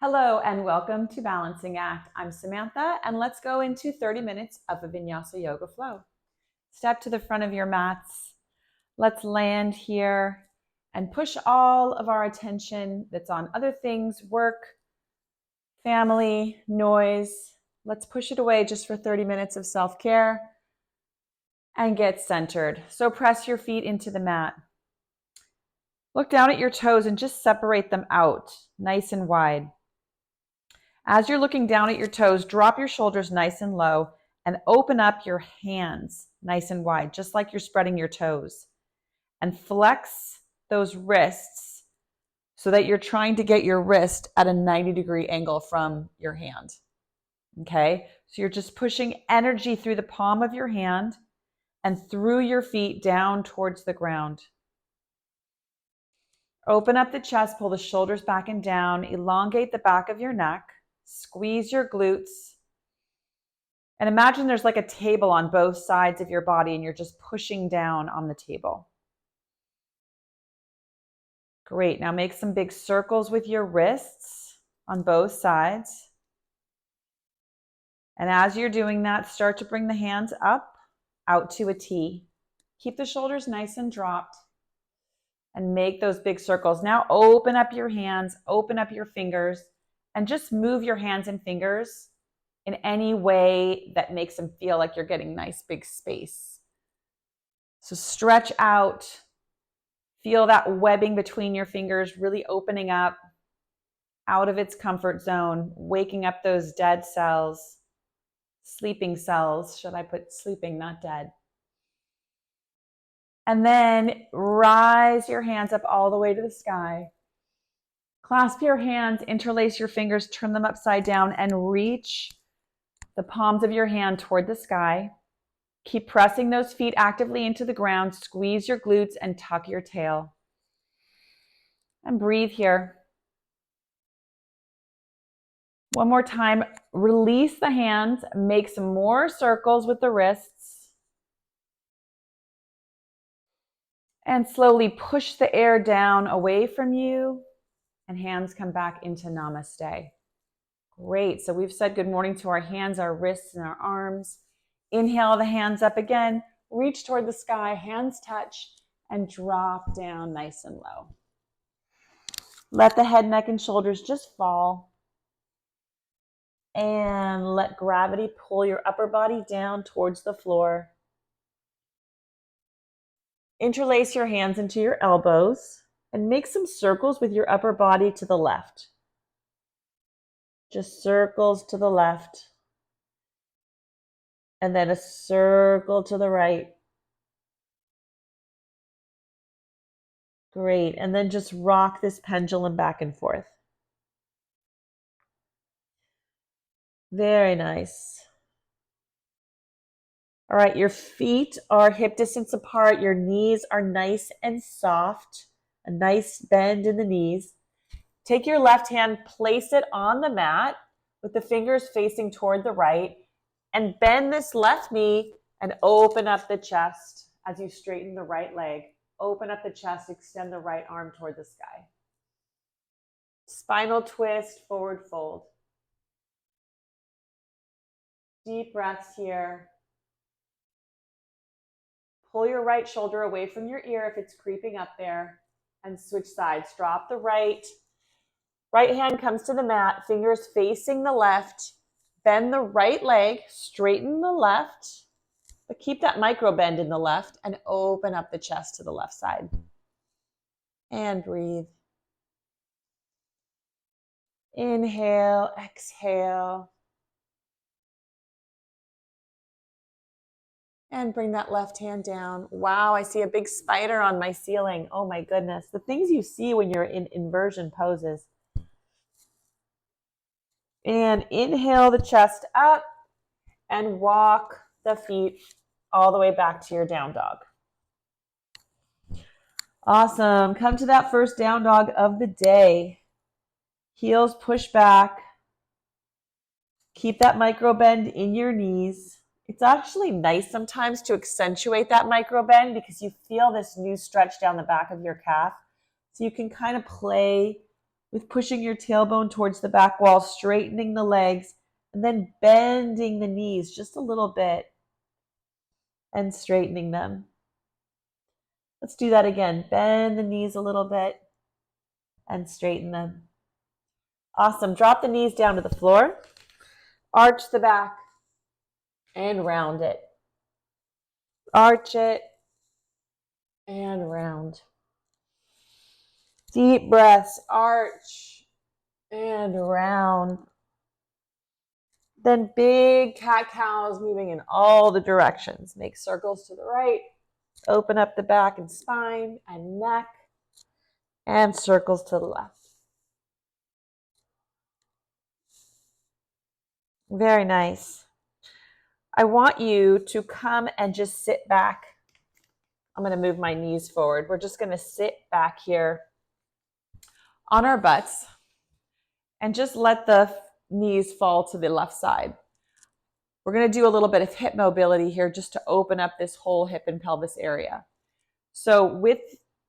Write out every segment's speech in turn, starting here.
Hello and welcome to Balancing Act. I'm Samantha and let's go into 30 minutes of a Vinyasa Yoga flow. Step to the front of your mats. Let's land here and push all of our attention that's on other things, work, family, noise. Let's push it away just for 30 minutes of self-care and get centered. So press your feet into the mat. Look down at your toes and just separate them out nice and wide. As you're looking down at your toes, drop your shoulders nice and low and open up your hands nice and wide, just like you're spreading your toes. And flex those wrists so that you're trying to get your wrist at a 90-degree angle from your hand. Okay? So you're just pushing energy through the palm of your hand and through your feet down towards the ground. Open up the chest, pull the shoulders back and down, elongate the back of your neck. Squeeze your glutes. And imagine there's like a table on both sides of your body and you're just pushing down on the table. Great. Now make some big circles with your wrists on both sides. And as you're doing that, start to bring the hands up, out to a T. Keep the shoulders nice and dropped and make those big circles. Now open up your hands, open up your fingers, and just move your hands and fingers in any way that makes them feel like you're getting nice big space. So stretch out. Feel that webbing between your fingers really opening up out of its comfort zone, waking up those dead cells, sleeping cells. Should I put sleeping, not dead? And then rise your hands up all the way to the sky. Clasp your hands, interlace your fingers, turn them upside down, and reach the palms of your hand toward the sky. Keep pressing those feet actively into the ground. Squeeze your glutes and tuck your tail. And breathe here. One more time. Release the hands. Make some more circles with the wrists. And slowly push the air down away from you. And hands come back into Namaste. Great. So we've said good morning to our hands, our wrists, and our arms. Inhale the hands up again. Reach toward the sky. Hands touch and drop down nice and low. Let the head, neck, and shoulders just fall. And let gravity pull your upper body down towards the floor. Interlace your hands into your elbows and make some circles with your upper body to the left. Just circles to the left. And then a circle to the right. Great. And then just rock this pendulum back and forth. Very nice. All right, your feet are hip distance apart. Your knees are nice and soft. A nice bend in the knees. Take your left hand, place it on the mat with the fingers facing toward the right, and bend this left knee and open up the chest as you straighten the right leg. Open up the chest, extend the right arm toward the sky. Spinal twist, forward fold. Deep breaths here. Pull your right shoulder away from your ear if it's creeping up there and switch sides. Drop the right. Right hand comes to the mat, fingers facing the left. Bend the right leg, straighten the left, but keep that micro bend in the left and open up the chest to the left side. And breathe. Inhale, exhale. And bring that left hand down. Wow, I see a big spider on my ceiling. Oh my goodness. The things you see when you're in inversion poses. And inhale the chest up and walk the feet all the way back to your down dog. Awesome. Come to that first down dog of the day. Heels push back. Keep that micro bend in your knees. It's actually nice sometimes to accentuate that micro bend because you feel this new stretch down the back of your calf. So you can kind of play with pushing your tailbone towards the back wall, straightening the legs, and then bending the knees just a little bit and straightening them. Let's do that again. Bend the knees a little bit and straighten them. Awesome. Drop the knees down to the floor. Arch the back and round it. Arch it and round. Deep breaths. Arch and round. Then big cat-cows moving in all the directions. Make circles to the right. Open up the back and spine and neck. And circles to the left. Very nice. I want you to come and just sit back. I'm going to move my knees forward. We're just going to sit back here on our butts and just let the knees fall to the left side. We're going to do a little bit of hip mobility here just to open up this whole hip and pelvis area. So with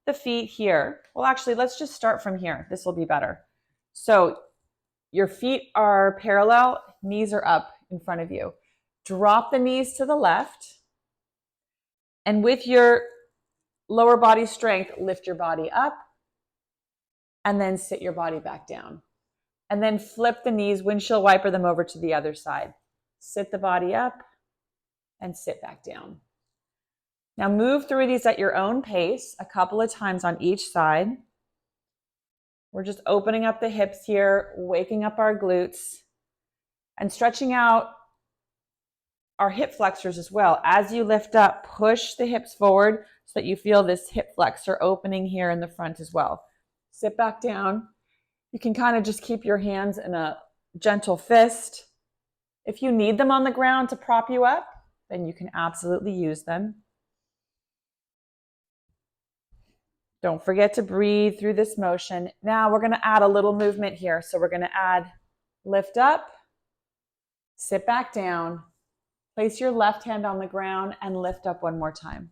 the feet here, well, actually, let's just start from here. This will be better. So your feet are parallel, knees are up in front of you. Drop the knees to the left. And with your lower body strength, lift your body up and then sit your body back down. And then flip the knees, windshield wiper them over to the other side. Sit the body up and sit back down. Now move through these at your own pace, a couple of times on each side. We're just opening up the hips here, waking up our glutes, and stretching out our hip flexors as well. As you lift up, push the hips forward so that you feel this hip flexor opening here in the front as well. Sit back down. You can kind of just keep your hands in a gentle fist. If you need them on the ground to prop you up, then you can absolutely use them. Don't forget to breathe through this motion. Now we're going to add a little movement here. So we're going to add lift up, sit back down, place your left hand on the ground and lift up one more time.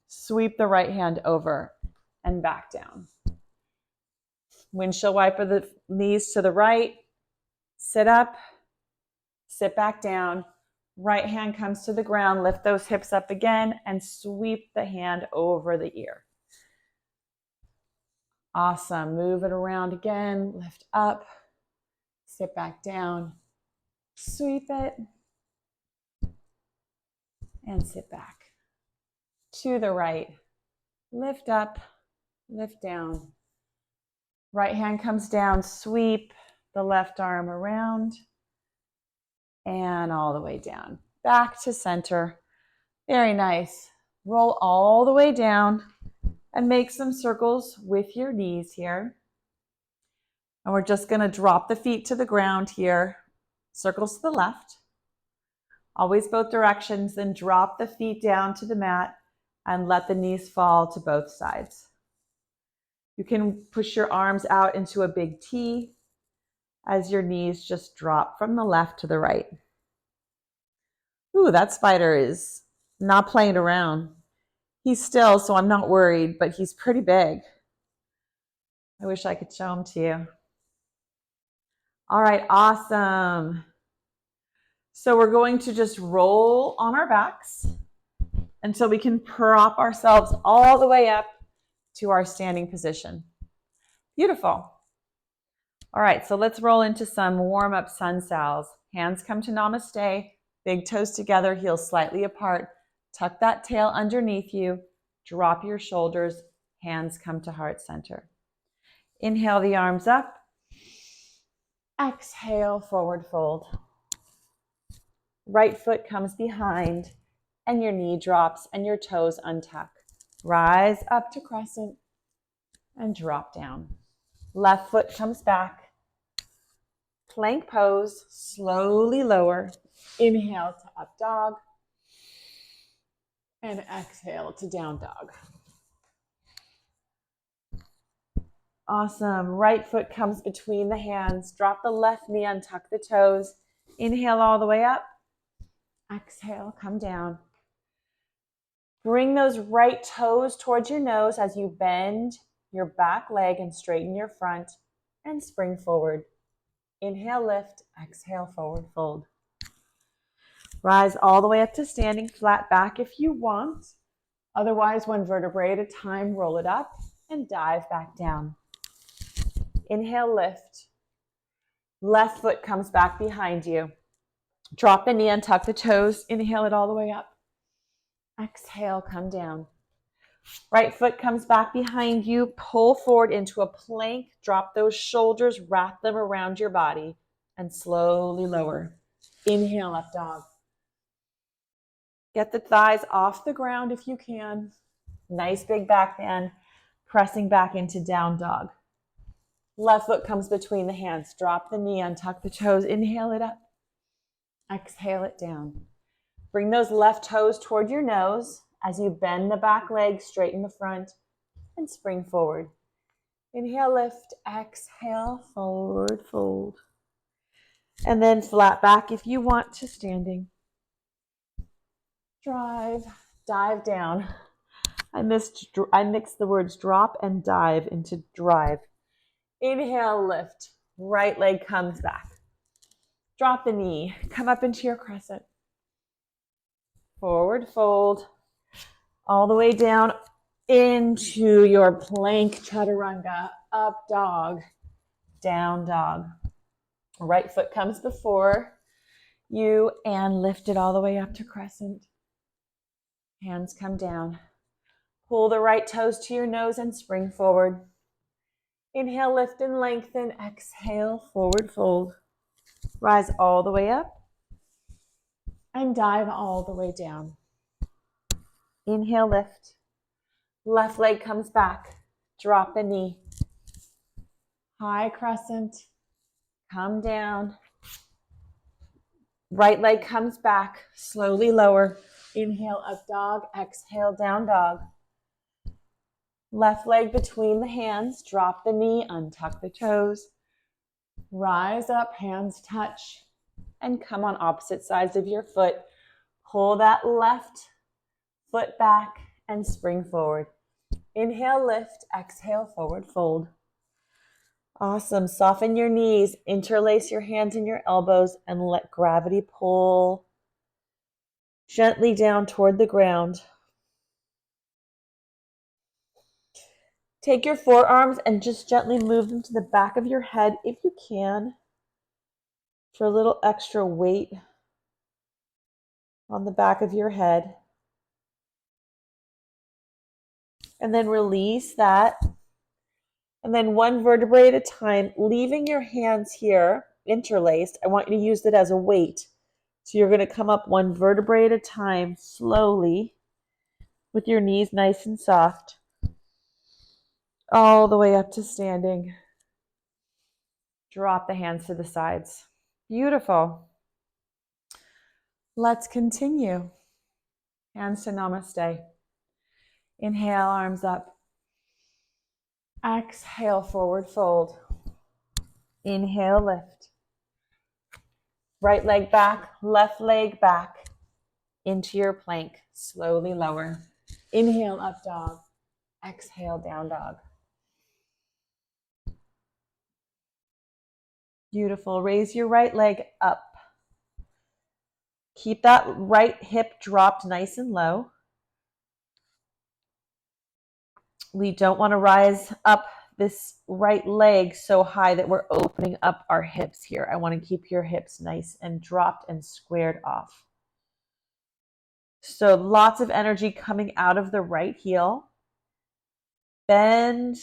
Sweep the right hand over and back down. Windshield wiper the knees to the right, sit up, sit back down. Right hand comes to the ground, lift those hips up again and sweep the hand over the ear. Awesome. Move it around again. Lift up, sit back down, sweep it, and sit back. To the right. Lift up, lift down. Right hand comes down, sweep the left arm around, and all the way down. Back to center. Very nice. Roll all the way down and make some circles with your knees here. And we're just going to drop the feet to the ground here. Circles to the left. Always both directions. Then drop the feet down to the mat and let the knees fall to both sides. You can push your arms out into a big T as your knees just drop from the left to the right. Ooh, that spider is not playing around. He's still, so I'm not worried, but he's pretty big. I wish I could show him to you. All right, awesome. So we're going to just roll on our backs until we can prop ourselves all the way up to our standing position. Beautiful. All right, so let's roll into some warm-up sun sals. Hands come to namaste, big toes together, heels slightly apart. Tuck that tail underneath you, drop your shoulders, hands come to heart center. Inhale the arms up, exhale, forward fold. Right foot comes behind and your knee drops and your toes untuck. Rise up to crescent and drop down. Left foot comes back. Plank pose, slowly lower. Inhale to up dog. And exhale to down dog. Awesome. Right foot comes between the hands. Drop the left knee, untuck the toes. Inhale all the way up. Exhale, come down. Bring those right toes towards your nose as you bend your back leg and straighten your front and spring forward. Inhale, lift. Exhale, forward fold. Rise all the way up to standing flat back if you want. Otherwise, one vertebrae at a time, roll it up and dive back down. Inhale, lift. Left foot comes back behind you. Drop the knee, untuck the toes. Inhale it all the way up. Exhale, come down. Right foot comes back behind you. Pull forward into a plank. Drop those shoulders, wrap them around your body, and slowly lower. Inhale, up dog. Get the thighs off the ground if you can. Nice big back bend, pressing back into down dog. Left foot comes between the hands. Drop the knee, untuck the toes. Inhale it up. Exhale it down. Bring those left toes toward your nose as you bend the back leg, straighten the front, and spring forward. Inhale, lift. Exhale, forward fold. And then flat back if you want to standing. Drive, dive down. I mixed the words drop and dive into drive. Inhale, lift. Right leg comes back. Drop the knee. Come up into your crescent. Forward fold. All the way down into your plank chaturanga. Up dog. Down dog. Right foot comes before you and lift it all the way up to crescent. Hands come down. Pull the right toes to your nose and spring forward. Inhale, lift and lengthen. Exhale, forward fold. Rise all the way up and dive all the way down. Inhale, lift. Left leg comes back. Drop the knee. High crescent. Come down. Right leg comes back. Slowly lower. Inhale, up dog. Exhale, down dog. Left leg between the hands. Drop the knee. Untuck the toes. Rise up. Hands touch. And come on opposite sides of your foot. Pull that left foot back and spring forward. Inhale, lift. Exhale, forward fold. Awesome. Soften your knees. Interlace your hands and your elbows and let gravity pull gently down toward the ground. Take your forearms and just gently move them to the back of your head if you can for a little extra weight on the back of your head. And then release that. And then one vertebrae at a time, leaving your hands here interlaced. I want you to use it as a weight. So you're going to come up one vertebrae at a time, slowly, with your knees nice and soft, all the way up to standing. Drop the hands to the sides. Beautiful. Let's continue. Hands to namaste. Inhale, arms up. Exhale, forward fold. Inhale, lift. Right leg back, left leg back into your plank. Slowly lower. Inhale, up dog. Exhale, down dog. Beautiful. Raise your right leg up. Keep that right hip dropped nice and low. We don't want to rise up this right leg so high that we're opening up our hips here. I want to keep your hips nice and dropped and squared off. So lots of energy coming out of the right heel. Bend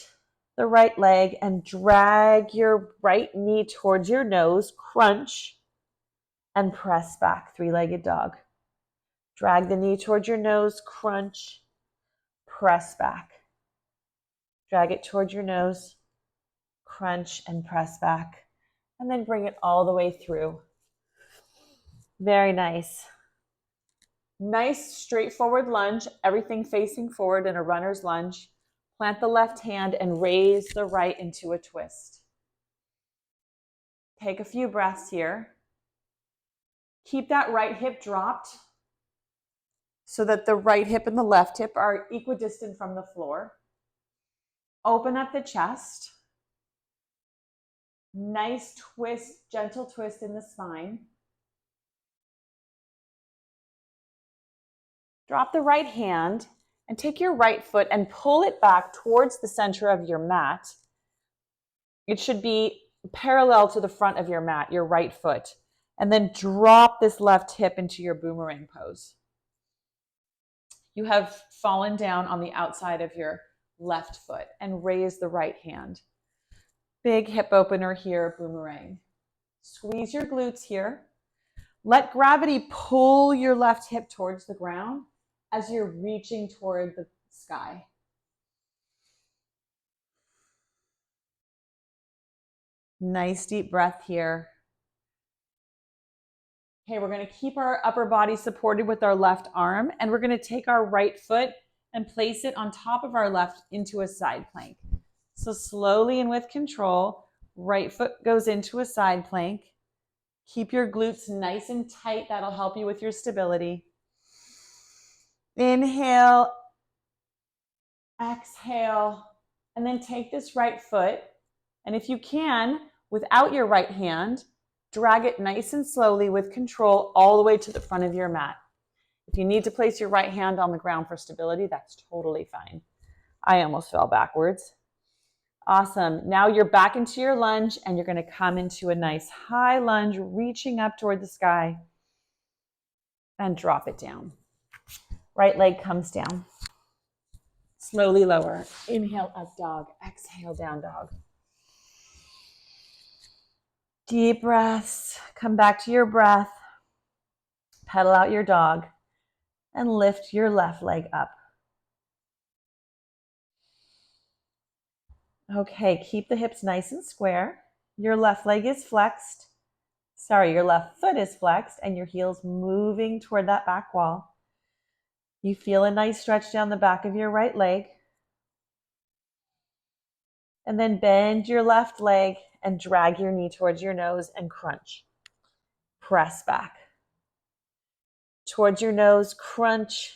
the right leg and drag your right knee towards your nose. Crunch and press back, three-legged dog. Drag the knee towards your nose. Crunch, press back. Drag it towards your nose. Crunch and press back. And then bring it all the way through. Very nice. Nice straightforward lunge, everything facing forward in a runner's lunge. Plant the left hand and raise the right into a twist. Take a few breaths here. Keep that right hip dropped so that the right hip and the left hip are equidistant from the floor. Open up the chest. Nice twist, gentle twist in the spine. Drop the right hand and take your right foot and pull it back towards the center of your mat. It should be parallel to the front of your mat, your right foot. And then drop this left hip into your boomerang pose. You have fallen down on the outside of your left foot and raise the right hand. Big hip opener here, boomerang. Squeeze your glutes here. Let gravity pull your left hip towards the ground as you're reaching toward the sky. Nice deep breath here. Okay, we're going to keep our upper body supported with our left arm, and we're going to take our right foot and place it on top of our left into a side plank. So slowly and with control, right foot goes into a side plank. Keep your glutes nice and tight. That'll help you with your stability. Inhale, exhale, and then take this right foot, and if you can, without your right hand, drag it nice and slowly with control all the way to the front of your mat. If you need to place your right hand on the ground for stability, that's totally fine. I almost fell backwards. Awesome. Now you're back into your lunge and you're going to come into a nice high lunge, reaching up toward the sky, and drop it down. Right leg comes down. Slowly lower. Inhale, up dog. Exhale, down dog. Deep breaths. Come back to your breath. Pedal out your dog and lift your left leg up. Okay, keep the hips nice and square. Your left leg is flexed. Your left foot is flexed and your heel's moving toward that back wall. You feel a nice stretch down the back of your right leg. And then bend your left leg and drag your knee towards your nose and crunch. Press back. Towards your nose, crunch.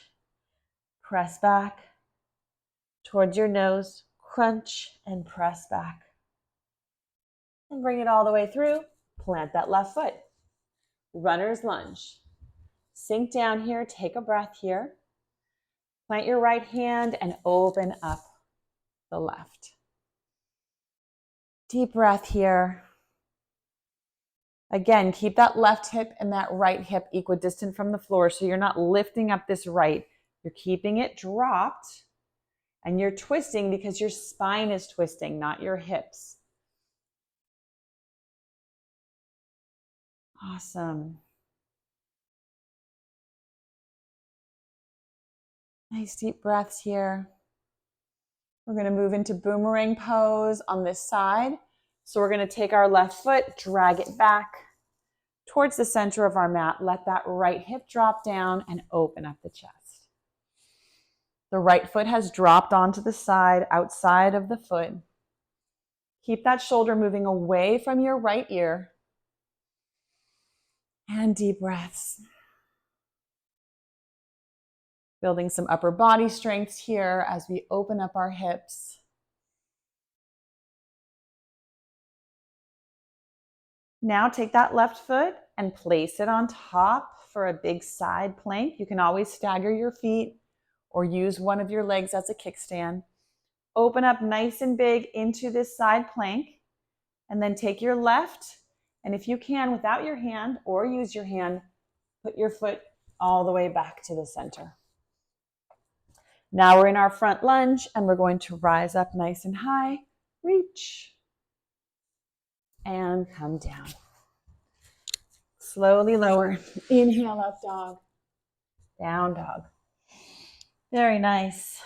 Press back. Towards your nose, crunch and press back. And bring it all the way through. Plant that left foot. Runner's lunge. Sink down here, take a breath here. Plant your right hand and open up the left. Deep breath here. Again, keep that left hip and that right hip equidistant from the floor so you're not lifting up this right. You're keeping it dropped and you're twisting because your spine is twisting, not your hips. Awesome. Nice deep breaths here. We're going to move into boomerang pose on this side. So we're going to take our left foot, drag it back towards the center of our mat. Let that right hip drop down and open up the chest. The right foot has dropped onto the side, outside of the foot. Keep that shoulder moving away from your right ear. And deep breaths. Building some upper body strength here as we open up our hips. Now take that left foot and place it on top for a big side plank. You can always stagger your feet or use one of your legs as a kickstand. Open up nice and big into this side plank and then take your left, and if you can, without your hand or use your hand, put your foot all the way back to the center. Now we're in our front lunge and we're going to rise up nice and high, reach, and come down. Slowly lower. Inhale, up dog, down dog. Very nice.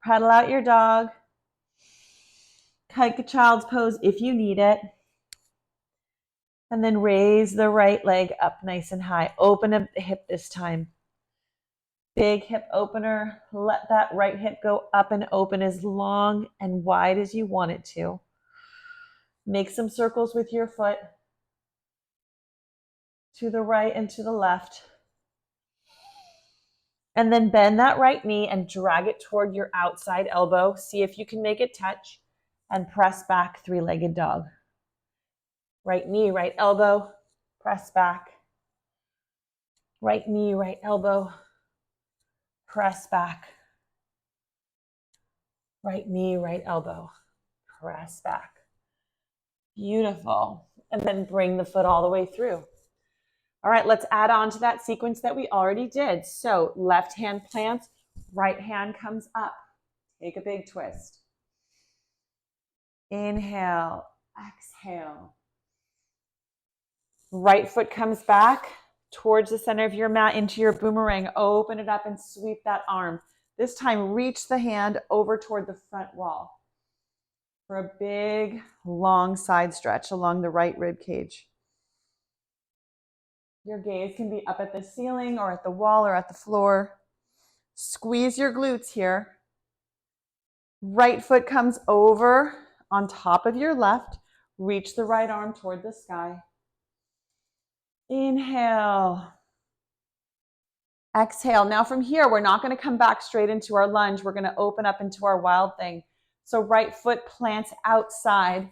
Paddle out your dog. Take a child's pose if you need it. And then raise the right leg up nice and high. Open up the hip this time. Big hip opener. Let that right hip go up and open as long and wide as you want it to. Make some circles with your foot to the right and to the left. And then bend that right knee and drag it toward your outside elbow. See if you can make it touch and press back, three-legged dog. Right knee, right elbow, press back. Right knee, right elbow, press back. Right knee, right elbow, press back. Beautiful. And then bring the foot all the way through. All right, let's add on to that sequence that we already did. So left hand plants, right hand comes up. Take a big twist. Inhale, exhale. Right foot comes back towards the center of your mat into your boomerang. Open it up and sweep that arm. This time, reach the hand over toward the front wall for a big, long side stretch along the right rib cage. Your gaze can be up at the ceiling or at the wall or at the floor. Squeeze your glutes here. Right foot comes over on top of your left. Reach the right arm toward the sky. Inhale. Exhale. Now from here, we're not going to come back straight into our lunge. We're going to open up into our wild thing. So right foot plants outside.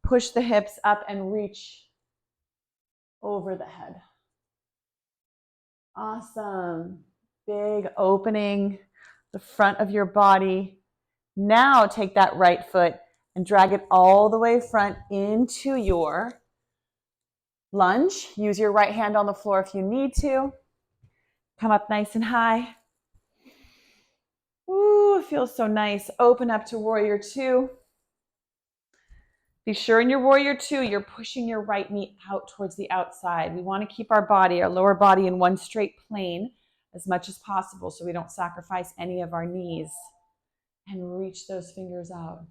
Push the hips up and reach over the head. Awesome. Big opening, the front of your body. Now take that right foot and drag it all the way front into your lunge. Use your right hand on the floor if you need to. Come up nice and high. Ooh, it feels so nice. Open up to warrior two. Be sure in your warrior two, you're pushing your right knee out towards the outside. We want to keep our body, our lower body, in one straight plane as much as possible so we don't sacrifice any of our knees. And reach those fingers out.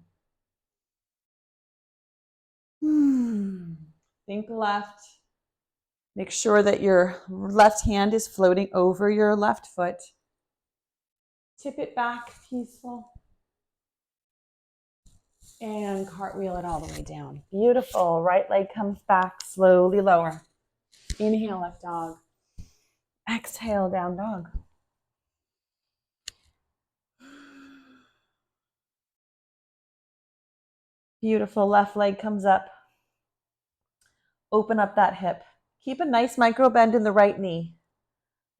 Think left. Make sure that your left hand is floating over your left foot. Tip it back, peaceful. And cartwheel it all the way down. Beautiful. Right leg comes back, slowly lower. Inhale, up dog. Exhale, down dog. Beautiful. Left leg comes up. Open up that hip. Keep a nice micro bend in the right knee.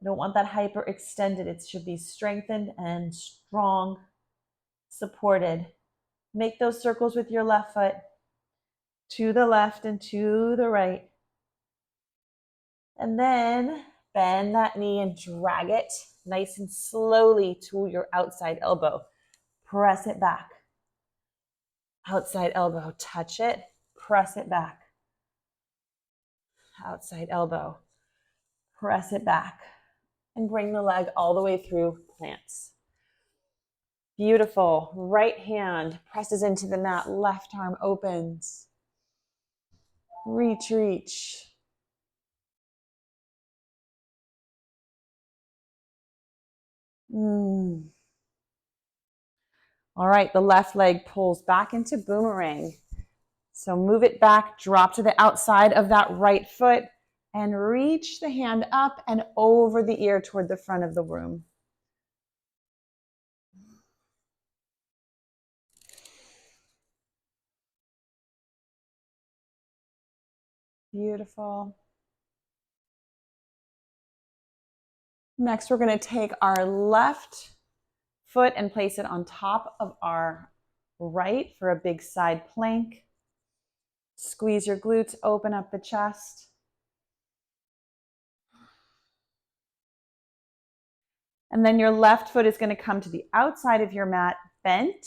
I don't want that hyperextended. It should be strengthened and strong, supported. Make those circles with your left foot to the left and to the right. And then bend that knee and drag it nice and slowly to your outside elbow. Press it back. Outside elbow, touch it, press it back. Outside elbow, press it back. And bring the leg all the way through plants. Beautiful. Right hand presses into the mat, left arm opens. Reach, reach. All right, the left leg pulls back into boomerang. So move it back, drop to the outside of that right foot, and reach the hand up and over the ear toward the front of the room. Beautiful. Next, we're going to take our left foot and place it on top of our right for a big side plank. Squeeze your glutes, open up the chest. And then your left foot is going to come to the outside of your mat, bent.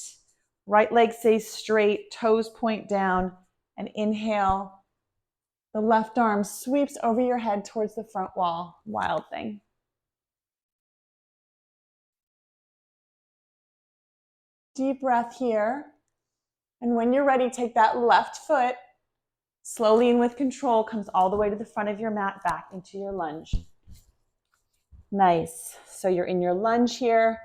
Right leg stays straight, toes point down, and inhale. The left arm sweeps over your head towards the front wall. Wild thing. Deep breath here. And when you're ready, take that left foot, slowly and with control, comes all the way to the front of your mat, back into your lunge. Nice. So you're in your lunge here.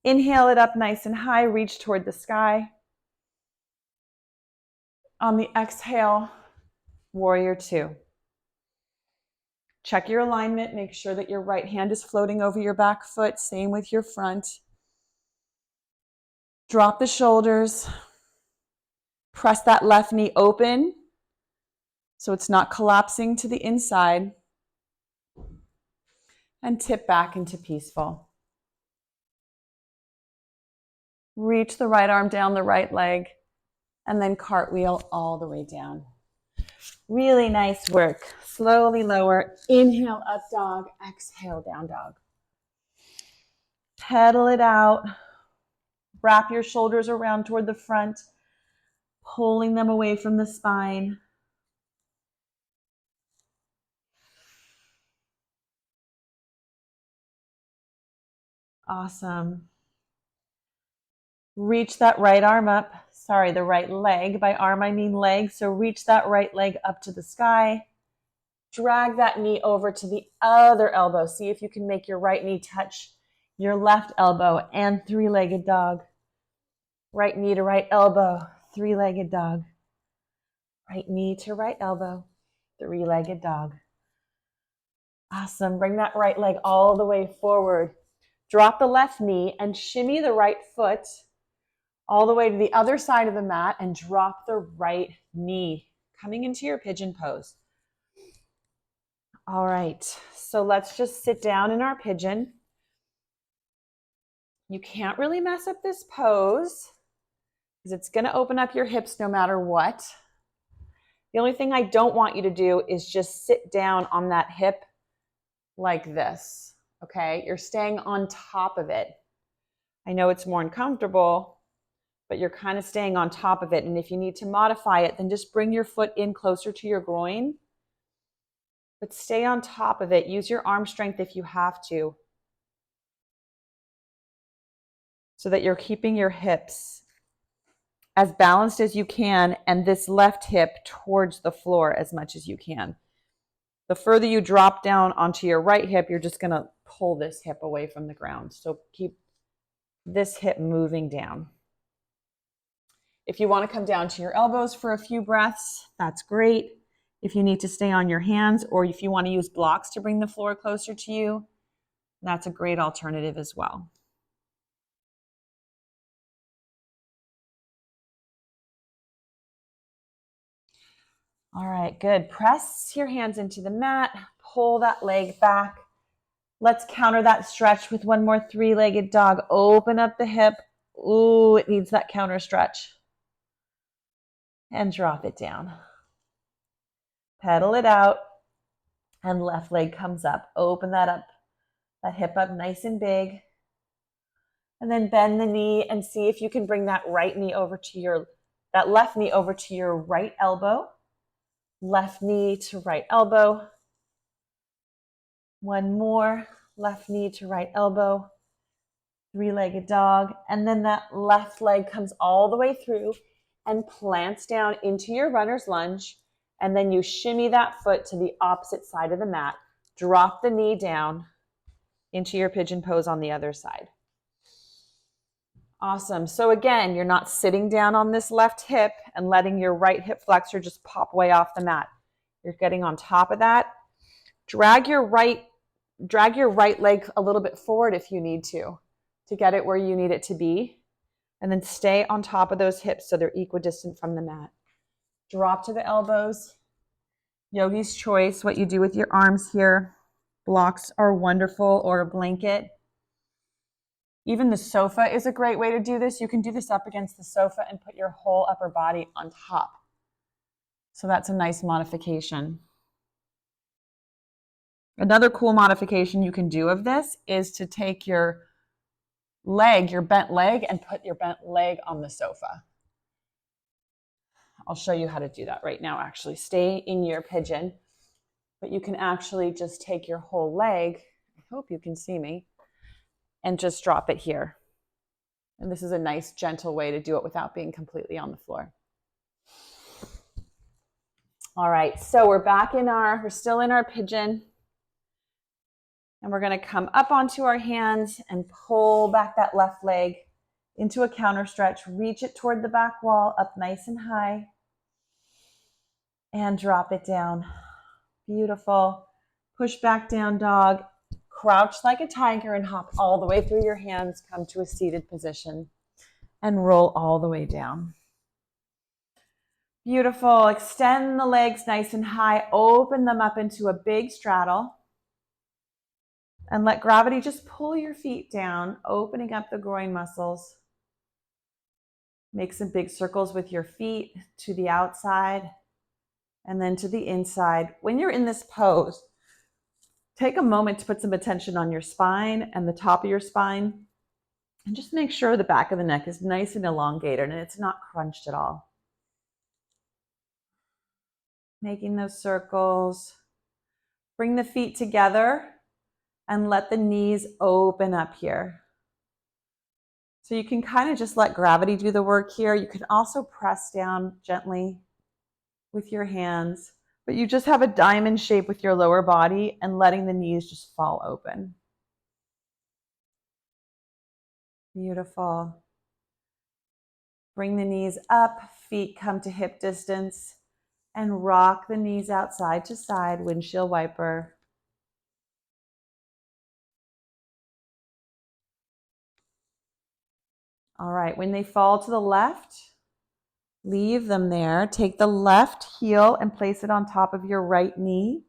Inhale it up nice and high, reach toward the sky. On the exhale, warrior two. Check your alignment. Make sure that your right hand is floating over your back foot. Same with your front. Drop the shoulders. Press that left knee open. so it's not collapsing to the inside. And tip back into peaceful. Reach the right arm down the right leg, and then cartwheel all the way down. Really nice work. Slowly lower. Inhale, up dog. Exhale, down dog. Pedal it out. Wrap your shoulders around toward the front, pulling them away from the spine. Awesome. Reach that right arm up. Sorry, the right leg. By arm, I mean leg. So reach that right leg up to the sky. Drag that knee over to the other elbow. See if you can make your right knee touch your left elbow, and three-legged dog. Right knee to right elbow, three-legged dog. Right knee to right elbow, three-legged dog. Awesome. Bring that right leg all the way forward. Drop the left knee and shimmy the right foot all the way to the other side of the mat and drop the right knee, coming into your pigeon pose. All right, so let's just sit down in our pigeon. You can't really mess up this pose because it's going to open up your hips no matter what. The only thing I don't want you to do is just sit down on that hip like this, okay? You're staying on top of it. I know it's more uncomfortable, but you're kind of staying on top of it. And if you need to modify it, then just bring your foot in closer to your groin, but stay on top of it. Use your arm strength if you have to, so that you're keeping your hips as balanced as you can and this left hip towards the floor as much as you can. The further you drop down onto your right hip, you're just going to pull this hip away from the ground. So keep this hip moving down. If you want to come down to your elbows for a few breaths, that's great. If you need to stay on your hands, or if you want to use blocks to bring the floor closer to you, that's a great alternative as well. All right, good. Press your hands into the mat, pull that leg back. Let's counter that stretch with one more three-legged dog. Open up the hip. Ooh, it needs that counter stretch. And drop it down. Pedal it out, and left leg comes up. Open that up, that hip up nice and big. And then bend the knee and see if you can bring that right knee over to that left knee over to your right elbow. Left knee to right elbow. One more, left knee to right elbow. Three-legged dog. And then that left leg comes all the way through and plants down into your runner's lunge. And then you shimmy that foot to the opposite side of the mat. Drop the knee down into your pigeon pose on the other side. Awesome. So again, you're not sitting down on this left hip and letting your right hip flexor just pop way off the mat. You're getting on top of that. Drag your right leg a little bit forward if you need to get it where you need it to be. And then stay on top of those hips so they're equidistant from the mat. Drop to the elbows. Yogi's choice, what you do with your arms here. Blocks are wonderful, or a blanket. Even the sofa is a great way to do this. You can do this up against the sofa and put your whole upper body on top. So that's a nice modification. Another cool modification you can do of this is to take your bent leg, and put your bent leg on the sofa. I'll show you how to do that right now, actually. Stay in your pigeon, but you can actually just take your whole leg, I hope you can see me, and just drop it here. And this is a nice, gentle way to do it without being completely on the floor. All right, so we're still in our pigeon. And we're going to come up onto our hands and pull back that left leg into a counter stretch. Reach it toward the back wall, up nice and high. And drop it down. Beautiful. Push back down dog. Crouch like a tiger and hop all the way through your hands. Come to a seated position and roll all the way down. Beautiful. Extend the legs nice and high. Open them up into a big straddle. And let gravity just pull your feet down, opening up the groin muscles. Make some big circles with your feet to the outside and then to the inside. When you're in this pose, take a moment to put some attention on your spine and the top of your spine. And just make sure the back of the neck is nice and elongated and it's not crunched at all. Making those circles. Bring the feet together and let the knees open up here. So you can kind of just let gravity do the work here. You can also press down gently with your hands, but you just have a diamond shape with your lower body and letting the knees just fall open. Beautiful. Bring the knees up, feet come to hip distance, and rock the knees out side to side, windshield wiper. All right, when they fall to the left, leave them there. Take the left heel and place it on top of your right knee.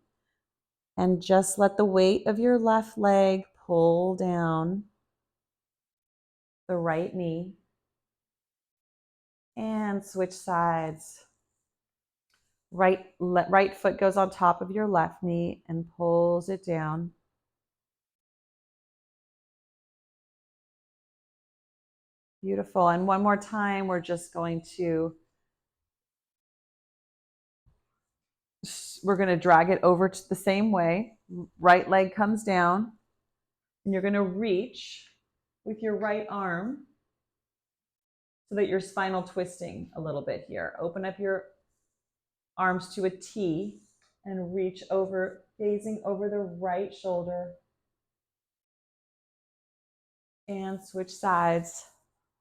And just let the weight of your left leg pull down the right knee. And switch sides. Right foot goes on top of your left knee and pulls it down. Beautiful. And one more time, we're just going to drag it over to the same way. Right leg comes down and you're going to reach with your right arm so that you're spinal twisting a little bit here. Open up your arms to a T and reach over, gazing over the right shoulder. And switch sides.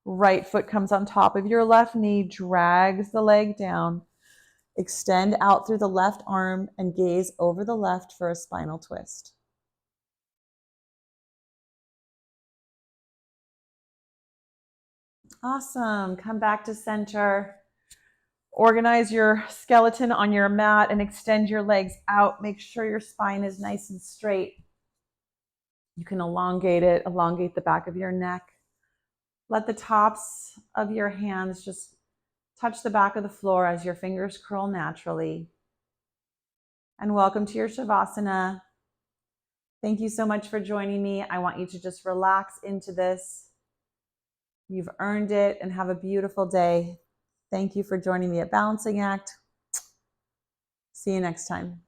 Right foot comes on top of your left knee, drags the leg down. Extend out through the left arm and gaze over the left for a spinal twist. Awesome. Come back to center. Organize your skeleton on your mat and extend your legs out. Make sure your spine is nice and straight. You can elongate it, elongate the back of your neck. Let the tops of your hands just touch the back of the floor as your fingers curl naturally. And welcome to your Shavasana. Thank you so much for joining me. I want you to just relax into this. You've earned it, and have a beautiful day. Thank you for joining me at Balancing Act. See you next time.